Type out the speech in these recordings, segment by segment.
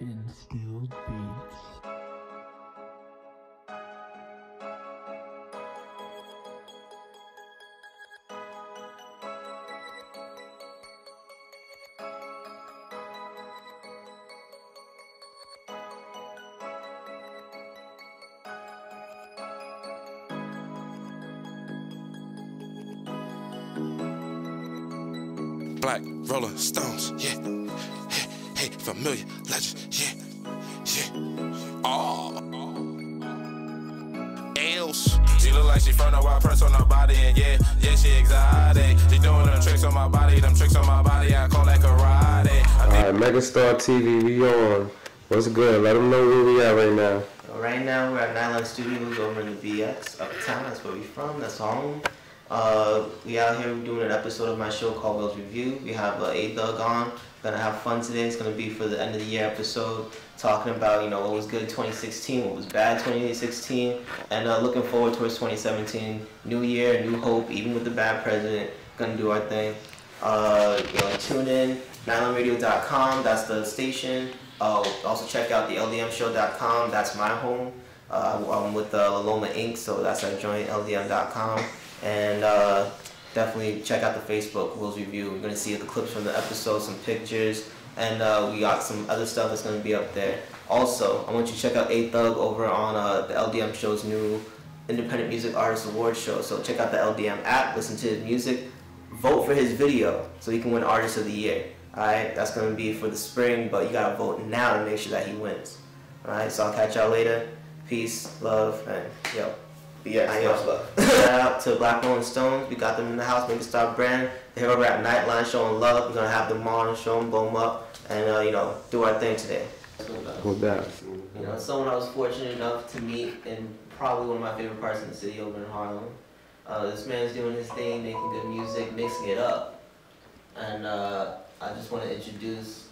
Instilled Beats. Black Rolling Stones, yeah. Hey, familiar legend, yeah. Oh, L's. She look like she from the wild press on her body, and yeah, she exotic. She doing them tricks on my body, I call that karate. Alright, Megastar TV, we on. What's good? Let them know where we at right now. Right now we're at Nylon Studios over in the BX, uptown. That's where we from. That's home. We out here doing an episode of my show called Will's Review. We have ATHUG on. Gonna have fun today. It's gonna be for the end of the year episode, talking about what was good 2016, what was bad 2016, and looking forward towards 2017. New year, new hope. Even with the bad president, gonna do our thing. Tune in. NylonRadio.com. That's the station. Also check out the LDMshow.com. That's my home. I'm with Loma Inc. So that's our joint, LDM.com. And definitely check out the Facebook, Will's Review. We're going to see the clips from the episode, some pictures, and we got some other stuff that's going to be up there. Also, I want you to check out ATHUG over on the LDM Show's new Independent Music Artist Award Show. So check out the LDM app, listen to his music, vote for his video so he can win Artist of the Year. Alright, that's going to be for the spring, but you got to vote now to make sure that he wins. Alright, so I'll catch y'all later. Peace, love, and yo. Yeah, shout out to Black Rolling Stones. We got them in the house, Megastar brand. They're over at Nightline showing love. We're gonna have them on, show them, blow them up, and do our thing today. Who's that? Someone I was fortunate enough to meet in probably one of my favorite parts in the city over in Harlem. This man's doing his thing, making good music, mixing it up, and I just want to introduce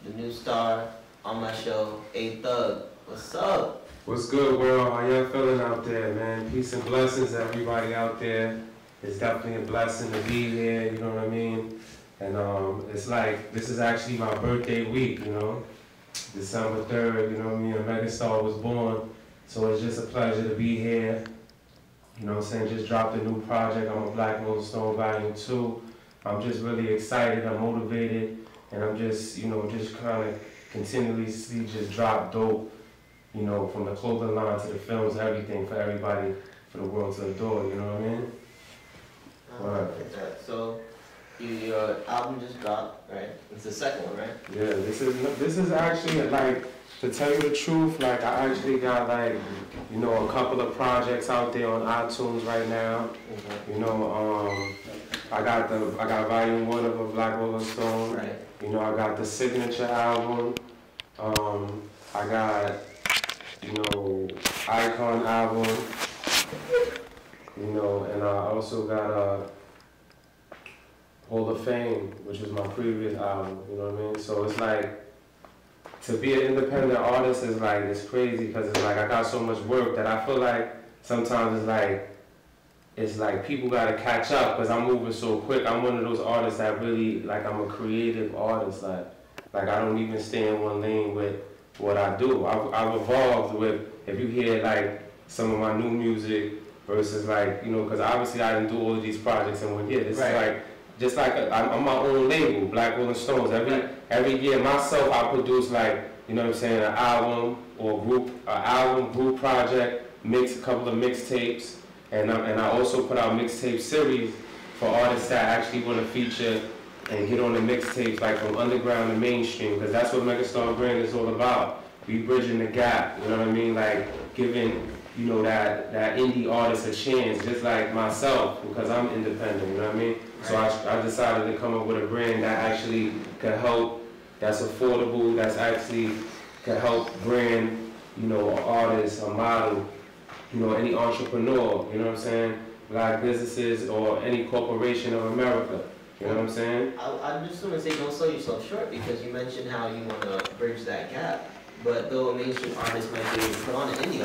the new star on my show, ATHUG. What's up? What's good, world? How y'all feeling out there, man? Peace and blessings, everybody out there. It's definitely a blessing to be here, you know what I mean? And it's like, this is actually my birthday week, December 3rd, you know what I mean? A Megastar was born, so it's just a pleasure to be here. You know what I'm saying? Just dropped a new project on Black Rolling Stone Volume 2. I'm just really excited, I'm motivated, and I'm just, just kind of continually just drop dope. From the clothing line to the films, everything for everybody, for the world to adore, you know what I mean? Right. So, your album just dropped, right? It's the second one, right? Yeah, this is actually, like, to tell you the truth, like, I actually got, like, a couple of projects out there on iTunes right now. I got Volume 1 of a Black Rolling Stone. Right. I got the signature album. I got Icon album, and I also got Hall of Fame, which was my previous album, you know what I mean? So it's like, to be an independent artist is like, it's crazy because it's like I got so much work that I feel like sometimes it's like people gotta catch up because I'm moving so quick. I'm one of those artists that really, like, I'm a creative artist, like I don't even stay in one lane with what I do. I've evolved with, if you hear like some of my new music versus like, because obviously I didn't do all of these projects in 1 year. This is like, just like I'm my own label, Black Rolling Stones. Every year myself I produce like, an album or group project, a couple of mixtapes, and I also put out mixtape series for artists that actually want to feature and get on the mixtapes, like from underground to mainstream, because that's what Megastar brand is all about. We bridging the gap, you know what I mean? Like giving, that indie artist a chance, just like myself, because I'm independent, you know what I mean? So I decided to come up with a brand that actually could help, that's affordable, that's actually could help brand, an artist, a model, any entrepreneur, you know what I'm saying? Black businesses or any corporation of America. You know what I'm saying? I'm just going to say, don't sell yourself short, because you mentioned how you want to bridge that gap. But though a mainstream artist might be able to put on an indie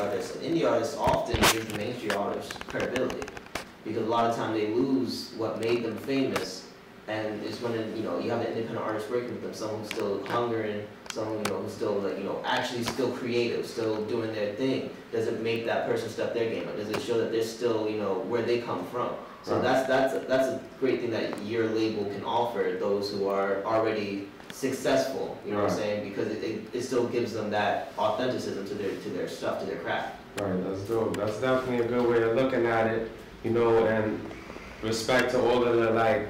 artists often give the mainstream artists credibility. Because a lot of time they lose what made them famous And it's when, you know, you have the independent artists working with them, someone who's still hungering, someone, you know, who's still, like, you know, actually still creative, still doing their thing. Does it make that person step their game up? Does it show that they're still, you know, where they come from? So that's a great thing that your label can offer those who are already successful, you know what I'm saying? Because it still gives them that authenticism to their stuff, to their craft. Right, that's dope. That's definitely a good way of looking at it, you know, and respect to all of the, like,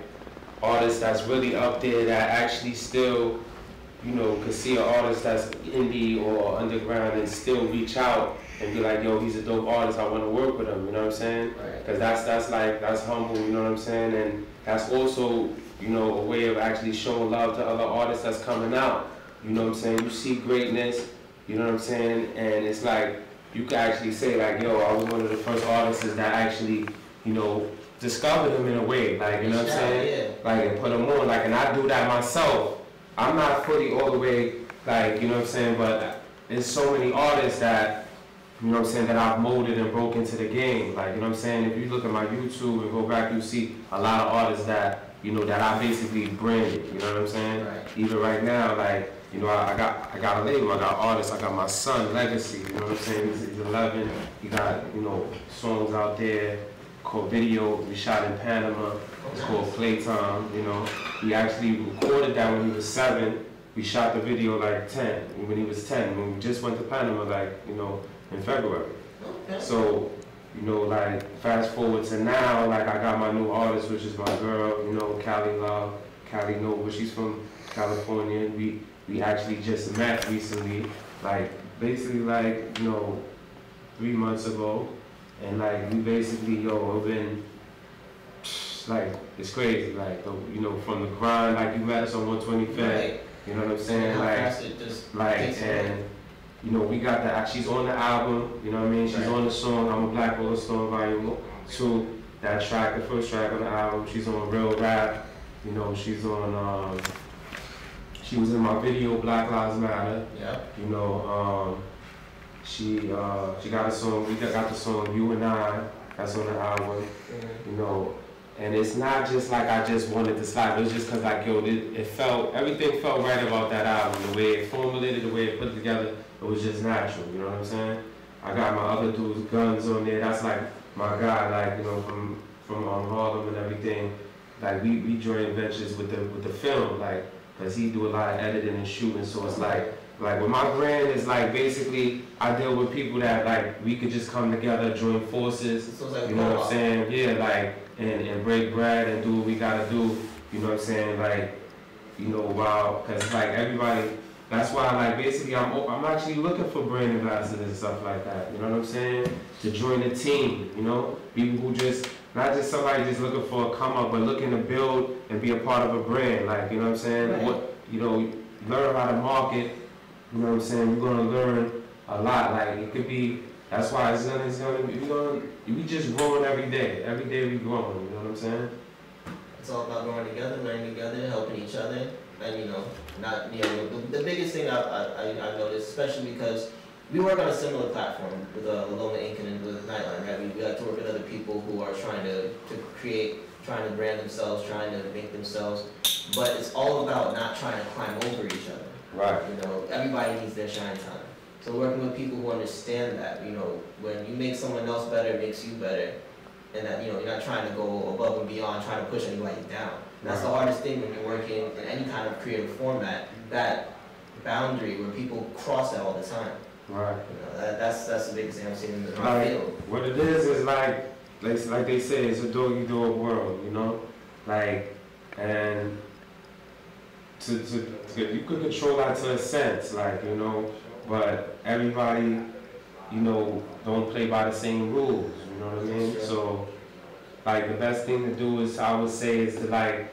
artists that's really up there that actually still, you know, could see an artist that's indie or underground and still reach out and be like, yo, he's a dope artist, I want to work with him, you know what I'm saying? Because that's humble, you know what I'm saying? And that's also, you know, a way of actually showing love to other artists that's coming out, you know what I'm saying? You see greatness, you know what I'm saying? And it's like, you can actually say like, yo, I was one of the first artists that actually, you know, discovered him in a way, like, you know what I'm saying? Like, and put him on, like, and I do that myself. I'm not fully all the way, like, you know what I'm saying, but there's so many artists that, you know what I'm saying, that I've molded and broke into the game. Like, you know what I'm saying, if you look at my YouTube and go back, you see a lot of artists that, you know, that I basically branded, you know what I'm saying? Even right now, like, you know, I got a label, I got artists, I got my son, Legacy, you know what I'm saying? He's 11, he got, you know, songs out there called Video, we shot in Panama, it's called Playtime, you know. He actually recorded that when he was 7, we shot the video like 10, when he was 10, when we just went to Panama, like, you know, in February. So, you know, like, fast forward to now, like, I got my new artist, which is my girl, you know, Cali Love, Cali Nova, she's from California. We actually just met recently, like, basically, like, you know, 3 months ago. And, like, we basically, yo, been, like, it's crazy, like, you know, from the grind, like, you met us on 125th, you know what I'm saying? Like, and, you know, we got the, she's on the album, you know what I mean? She's on the song, I'm a Black Roller Stone Volume 2, that track, the first track on the album. She's on Real Rap, you know, she's on, she was in my video, Black Lives Matter, you know, she got a song, we got the song You and I, that's on the album, you know, and it's not just like I just wanted to slap, it was just cause like, yo, it felt, everything felt right about that album, the way it formulated, the way it put together, it was just natural, you know what I'm saying? I got my other dude's Guns on there, that's like my guy, like, you know, from Harlem and everything, like we joined ventures with the film, like, cause he do a lot of editing and shooting, so it's like with my brand is like basically I deal with people that like we could just come together, join forces, you know what I'm saying? Yeah, like and break bread and do what we gotta do, you know what I'm saying? Like, you know, wow, cause like everybody, that's why like basically I'm actually looking for brand ambassadors and stuff like that, you know what I'm saying? To join the team, you know, people who just not just somebody just looking for a come up, but looking to build and be a part of a brand, like, you know what I'm saying? What, you know, learn how to market. You know what I'm saying? We're gonna learn a lot. Like it could be. That's why it's gonna be. We just growing every day. Every day we growing. You know what I'm saying? It's all about growing together, learning together, helping each other, and you know, not you know the biggest thing I noticed, especially because we work on a similar platform with Loma Inc. and with Nightline, right? We like to work with other people who are trying to create, trying to brand themselves, trying to make themselves, but it's all about not trying to climb over each other. Right. You know, everybody needs their shine time. So working with people who understand that, you know, when you make someone else better, it makes you better. And that, you know, you're not trying to go above and beyond, trying to push anybody down. And that's the hardest thing when you're working in any kind of creative format, that boundary where people cross that all the time. Right. You know, that's the biggest thing I'm seeing in the field. What it is like they say, it's a dog-eat-dog world, you know? Like, and you could control that to a sense, like, you know, but everybody, you know, don't play by the same rules, you know what I mean? Sure. So, like, the best thing to do is, I would say, is to like,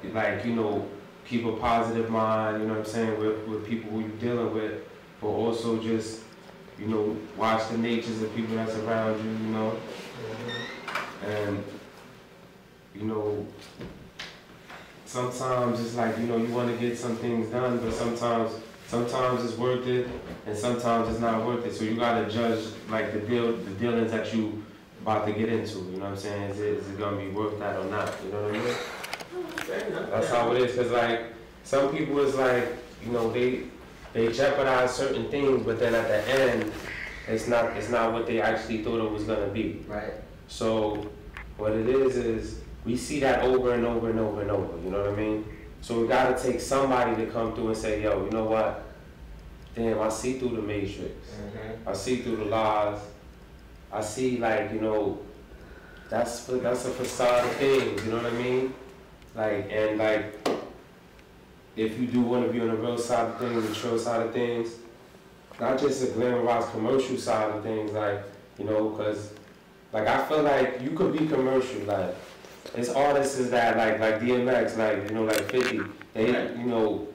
you know, keep a positive mind, you know what I'm saying, with people who you're dealing with, but also just, you know, watch the natures of people that's around you, you know, and, you know, sometimes it's like, you know, you want to get some things done, but sometimes it's worth it, and sometimes it's not worth it. So you gotta judge like the dealings that you about to get into. You know what I'm saying? Is it gonna be worth that or not? You know what I mean? Fair enough. That's how it is. Cause like some people is like, you know, they jeopardize certain things, but then at the end, it's not what they actually thought it was gonna be. Right. So what it is we see that over and over and over and over. You know what I mean? So we gotta take somebody to come through and say, yo, you know what? Damn, I see through the matrix. I see through the lies. I see, like, you know, that's a facade of things. You know what I mean? Like, and like, if you do want to be on the real side of things, the true side of things, not just the glamorized commercial side of things, like, you know, because, like, I feel like you could be commercial, like, there's artists that, like DMX, like, you know, like 50, they, you know,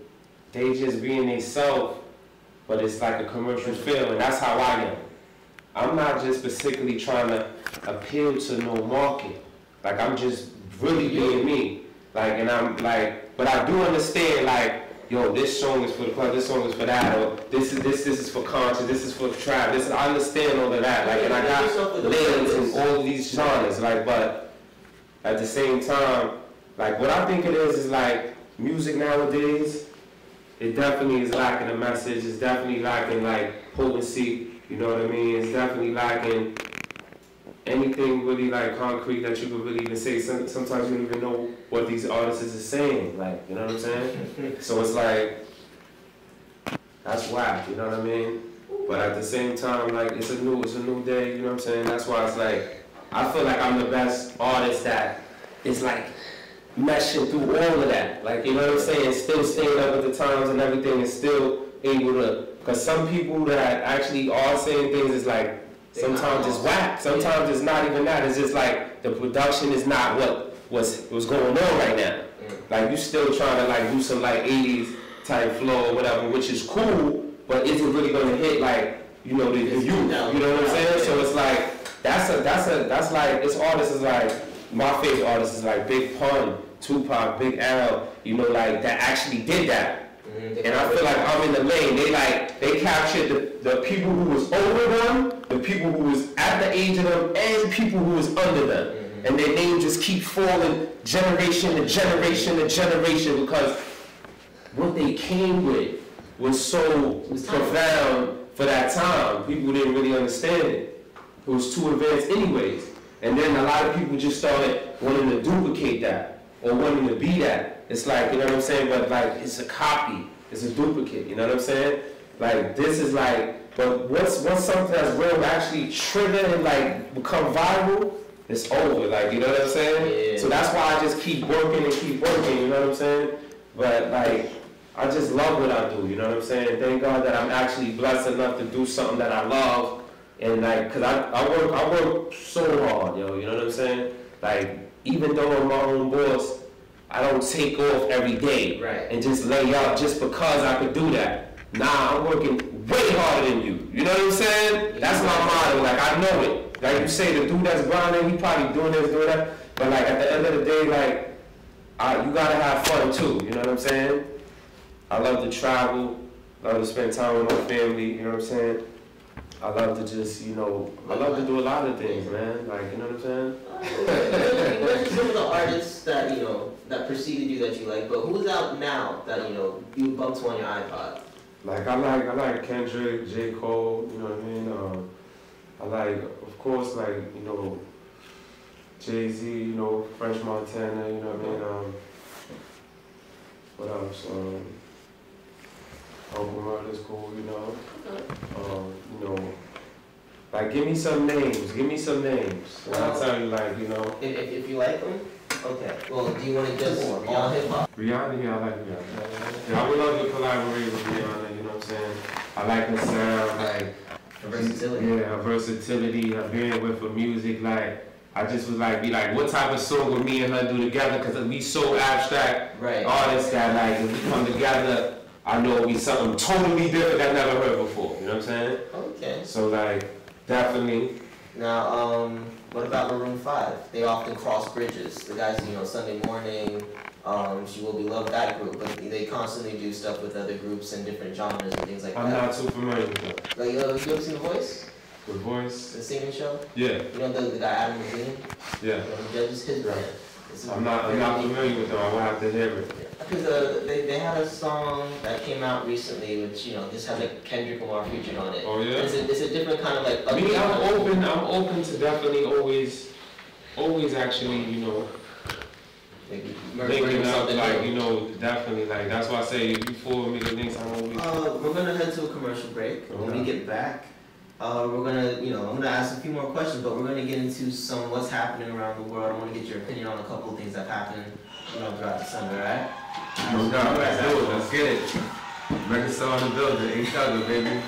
they just being they self, but it's like a commercial feel, and that's how I am. I'm not just specifically trying to appeal to no market. Like, I'm just really being me. Like, and I'm like, but I do understand, like, yo, this song is for the club, this song is for that, or this is for conscious, this is for trap, I understand all of that, like, and I got lanes in all of these genres, like, but at the same time, like, what I think it is like, music nowadays, it definitely is lacking a message, it's definitely lacking, like, potency, you know what I mean, it's definitely lacking anything really, like, concrete that you could really even say. Sometimes you don't even know what these artists are saying, like, you know what I'm saying? So it's like, that's whack, you know what I mean? But at the same time, like, it's a new day, you know what I'm saying? That's why it's like, I feel like I'm the best artist that is, like, meshing through all of that. Like, you know what I'm saying? Still staying up at the times and everything, and still able to, because some people that actually are saying things is like, sometimes it's whack. Sometimes it's not even that. It's just like the production is not what's going on right now. Like, you still trying to, like, do some, like, 80s type flow or whatever, which is cool, but is it really gonna hit, like, you know, the youth? You know what I'm saying? So it's like, that's like, this artist is like, my favorite artist is like Big Pun, Tupac, Big L, you know, like, that actually did that. And I feel like I'm in the lane. They captured the people who was over them, the people who was at the age of them, and people who was under them. And their name just keep falling generation to generation to generation, because what they came with was so profound for that time. People didn't really understand it. It was too advanced anyways. And then a lot of people just started wanting to duplicate that or wanting to be that. It's like, you know what I'm saying? But, like, it's a copy. It's a duplicate. You know what I'm saying? Like, this is like, but once something that's real actually trigger and, like, become viral, it's over. Like, you know what I'm saying? Yeah. So that's why I just keep working and keep working. You know what I'm saying? But, like, I just love what I do. You know what I'm saying? Thank God that I'm actually blessed enough to do something that I love. And, like, cause I work so hard, yo. You know what I'm saying? Like, even though I'm my own boss, I don't take off every day and just lay out just because I could do that. Nah, I'm working way harder than you. You know what I'm saying? That's my motto. Like, I know it. Like you say, the dude that's grinding, he probably doing this, doing that. But, like, at the end of the day, like, you gotta have fun too. You know what I'm saying? I love to travel, love to spend time with my family. You know what I'm saying? I love to just, you know, I love to do a lot of things, man. Like, you know what I'm saying? You mentioned some of the artists that, you know, that preceded you that you like, but who's out now that, you know, you bumped to on your iPod? Like, I like Kendrick, J. Cole, you know what I mean? I like, of course, like, you know, Jay-Z, you know, French Montana, you know what I mean? What else? Uncle Murder's cool, you know? You know, like, give me some names, and I'll tell you, like, you know. If you like them? Okay. Well, do you want to just all hip-hop? Rihanna, yeah, I like Rihanna. Yeah, I would love to collaborate with Rihanna, you know what I'm saying? I like her sound, like, Her versatility. Yeah, her versatility, her bandwidth for music, like, I just was like, be like, what type of song would me and her do together? Because we so abstract artists that, like, if we come together, I know it'll be something totally different that I never heard before, you know what I'm saying? Okay. So, like, definitely. Now, what about Maroon 5? They often cross bridges. The guys, you know, Sunday Morning, She Will Be Loved, that group, but they constantly do stuff with other groups and different genres and things like that. I'm not too familiar with that. Like, you ever seen The Voice? The Voice? The singing show? Yeah. You know the guy Adam Levine? Yeah. You know, he judges his band. I'm not familiar with them. I will have to hear it. Because they had a song that came out recently, which just had like Kendrick Lamar featured on it. Oh yeah. It's a different kind of like. Me, I'm open to definitely always actually linking up like definitely like that's why I say if you forward me the links, I'm always. We're gonna head to a commercial break. Okay. When we get back, we're gonna I'm gonna ask a few more questions, but we're gonna get into some what's happening around the world. I want to get your opinion on a couple of things that happened throughout December, right? Let's get it. Megastar in the building, ATHUG, baby.